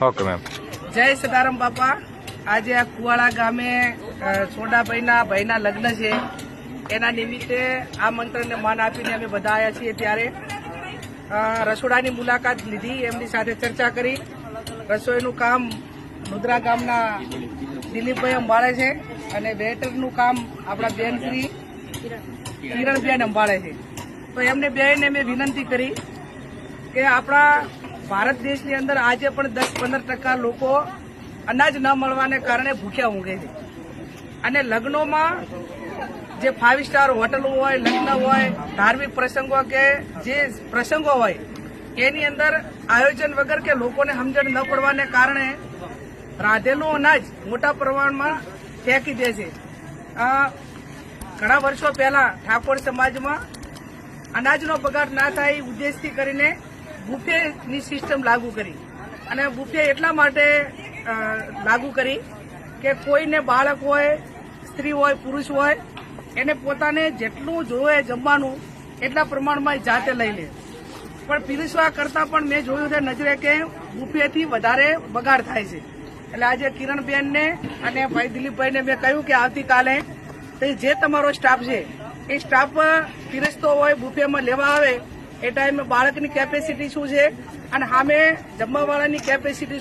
Okay ma'am. જય સદારામ બાપા. આજે આ કુવાડા ગામે સોડાભાઈના ભાઈના લગ્ન છે, એના નિમિત્તે આમંત્રણને માન આપીને અમે બધા આવ્યા છીએ. ત્યારે રસોડાની મુલાકાત લીધી, એમની સાથે ચર્ચા કરી. રસોઈનું કામ રુદ્રા ગામના દિલીપભાઈ અંબાળે છે અને વેટરનું કામ આપણા બેન શ્રી કિરણબેન અંબાળે છે. તો એમને બેને મેં વિનંતી કરી કે આપણા ભારત દેશની અંદર આજે પણ 10-15% લોકો અનાજ ન મળવાને કારણે ભૂખ્યા ઊંઘે છે. અને લગ્નોમાં જે 5 સ્ટાર હોટલો હોય, લગ્ન હોય, ધાર્મિક પ્રસંગો કે જે પ્રસંગો હોય એની અંદર આયોજન વગર કે લોકોને સમજણ ન પડવાને કારણે રાંધેલું અનાજ મોટા પ્રમાણમાં ફેંકી દે છે. ઘણા વર્ષો પહેલા ઠાકોર સમાજમાં અનાજનો બગાડ ના થાય ઉદ્દેશથી કરીને બુફેની સિસ્ટમ લાગુ કરી. અને બુફે એટલા માટે લાગુ કરી કે કોઈને બાળક હોય, સ્ત્રી હોય, પુરુષ હોય, એને પોતાને જેટલું જોવે જમવાનું એટલા પ્રમાણમાં જાતે લઈ લે. પણ પીરસવા કરતાં પણ મેં જોયું છે નજરે કે બુફેથી વધારે બગાડ થાય છે. એટલે આજે કિરણબેનને અને ભાઈ દિલીપભાઈને મેં કહ્યું કે આવતીકાલે જે તમારો સ્ટાફ છે એ સ્ટાફ પીરસતો હોય બુફેમાં લેવા આવે એ ટાઈમે બાળકની કેપેસિટી શું છે અને સામે જમવાવાળાની કેપેસિટી